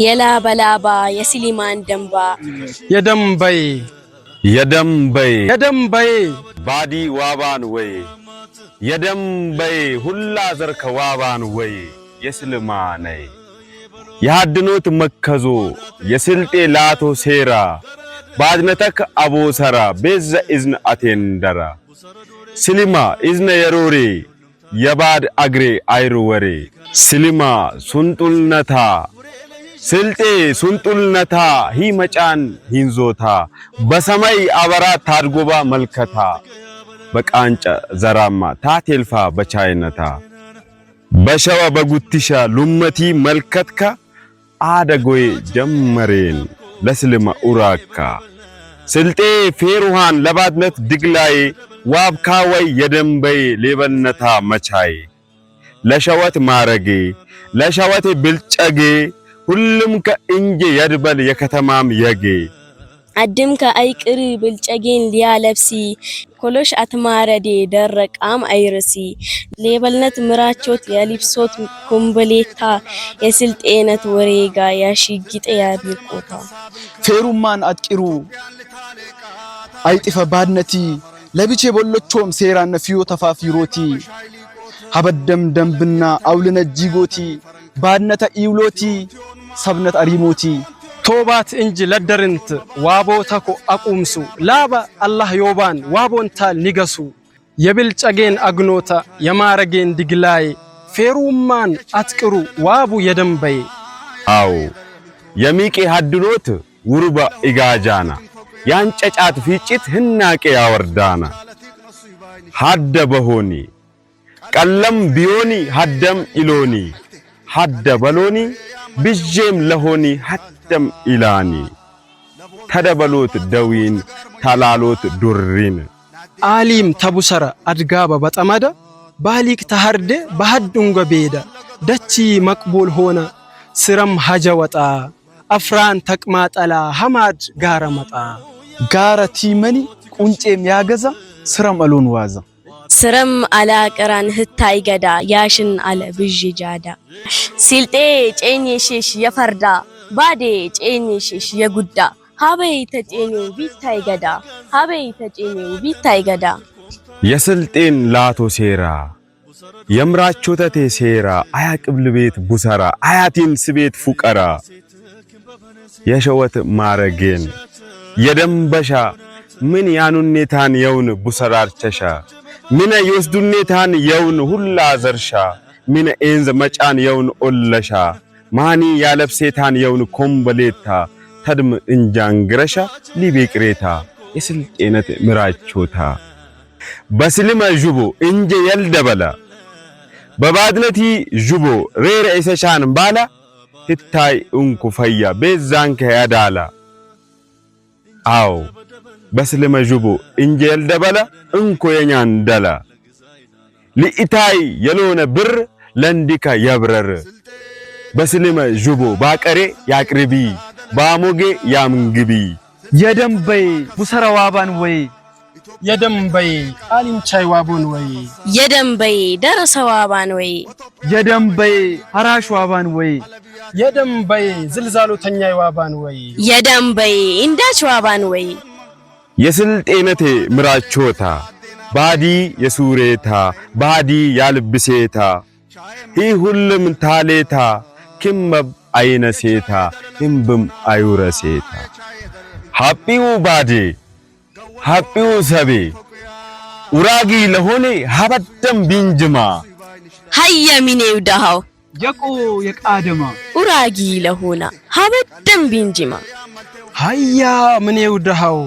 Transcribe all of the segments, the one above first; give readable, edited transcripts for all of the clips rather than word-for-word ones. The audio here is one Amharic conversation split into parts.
የላበላባ የስሊማን ደምባ የደምበይ ባዲ ዋባን ወይ የደምበይ ሁላ ዘርከ ዋባን ወይ የስልማ ነይ ያድኖት መከዞ የስልጤ ላቶ ሴራ ባድነተክ አቦሰራ በዘ ኢዝን አቴንደራ ስሊማ ኢዝነ የሮሬ የባድ አግሬ አይሩ ወሬ ስሊማ ሱንጡልነታ ስልጤ ሱንጡልነታ ሂመጫን ሂንዞታ በሰማይ አበራ ታድጎባ መልከታ በቃንጨ ዘራማ ታቴልፋ በቻይነታ በሸዋ በጉትሻ ሉመቲ መልከትካ አደጎይ ጀመሬን ለስልማ ኡራካ ስልጤ ፌሩሃን ለባድነት ድግላይ ዋብካወይ የደምበይ ሌበነታ መቻይ ለሸወት ማረጌ ለሸወት ብልጨጌ ሁሉም ከእንጀ የድበል የከተማም የጌ አድም ከአይቅሪ ብልጨጌን ሊያለብሲ ኮሎሽ አትማረዴ ደረቃም አይርሲ ሌበልነት ምራቾት የሊብሶት ኩምበሌታ የስልጤነት ወሬጋ ያሽጊጤ ያቢቆታ ፌሩማን አጥቂሩ አይጥፈ ባድነቲ ለብቼ ቦሎቾም ሴራነ ፊዮ ተፋፊሮቲ ሀበደም ደምብና አውልነ ጂጎቲ ባድነታ ኢውሎቲ ሰብነት አሪሞቲ ቶባት እንጂ ለደርንት ዋቦታኮ አቁምሱ ላባ አላህ ዮባን ዋቦንታል ንገሱ የብልጨጌን አግኖታ የማረጌን ድግላይ ፌሩማን አትቅሩ ዋቡ የደምበይ አው የሚቄ ሀድኖት ውርባ ኢጋጃና ያንጨጫት ፊጭት ህናቄ ያወርዳና ሀደ በሆኒ ቀለም ቢዮኒ ሀደም ኢሎኒ ሀደ በሎኒ ብጄም ለሆኒ ሀደም ኢላኒ ተደበሎት ደዊን ታላሎት ዱሪን አሊም ተቡሰራ አድጋባ በጠመዳ ባሊክ ተሐርደ በሐዱንገ ቤዳ ደቺ መቅቡል ሆነ ስረም ሀጀወጣ አፍራን ተቅማጠላ ሐማድ ጋራ መጣ ጋራ ቲመኒ ቁንጬም ያገዛ ስረም አሎን ዋዛ ስረም አላቀራን ህታይ ገዳ ያሽን አለ ብጅጃዳ ሲልጤ ጨኝሽሽ የፈርዳ ባዴ ጨኝሽሽ የጉዳ ሀበይ ተጨኝው ቢታይ ገዳ ሀበይ ተጨኝው ቢታይ ገዳ የስልጤን ላቶ ሴራ የምራቾተቴ ሴራ አያቅብል ቤት ቡሰራ አያቲን ስቤት ፉቀራ የሸወት ማረጌን የደምበሻ ምን ያኑኔታን የውን ቡሰራርቸሻ ምን ይወስዱኔታን የውን ሁላ ዘርሻ ምን ኤንዘ መጫን የውን ኦለሻ ማኒ ያለብሴታን የውን ኮምበሌታ ተድም እንጃንግረሻ ሊቤቅሬታ የስልጤነት ምራቾታ በስልመ ጁቦ እንጀ የልደበላ በባድነቲ ጁቦ ሬረ ኢሰሻን ባላ ህታይ እንኩ ፈያ በዛንከ ያዳላ አው በስልመ ጁቦ እንጀ የልደበላ እንኮ የኛን ደላ ሊኢታይ የሎነ ብር ለንዲካ የብረር በስልመ ጁቦ ባቀሬ ያቅርቢ ባሞጌ ያምንግቢ የደምበይ ቡሰራ ዋባን ወይ የደምበይ አሊምቻይ ዋቦን ወይ የደምበይ ደረሰ ዋባን ወይ የደምበይ አራሽ ዋባን ወይ የደምበይ ዝልዛሎ ተኛይ ዋባን ወይ የደምበይ እንዳች ዋባን ወይ የስልጤነቴ ምራቾታ ባዲ የሱሬታ ባዲ ያልብሴታ ሂ ሁሉም ታሌታ ክመብ አይነሴታ ህምብም አይውረሴታ ሀጲው ባዴ ሀጲው ሰቤ ኡራጊ ለሆኔ ሀበደም ቢንጅማ ሀየ ሚኔው ዳሃው የቆ የቃደማ ኡራጊ ለሆና ሀበደም ቢንጅማ ሀያ ምኔው ደሃው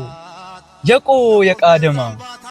የቆ የቃደማ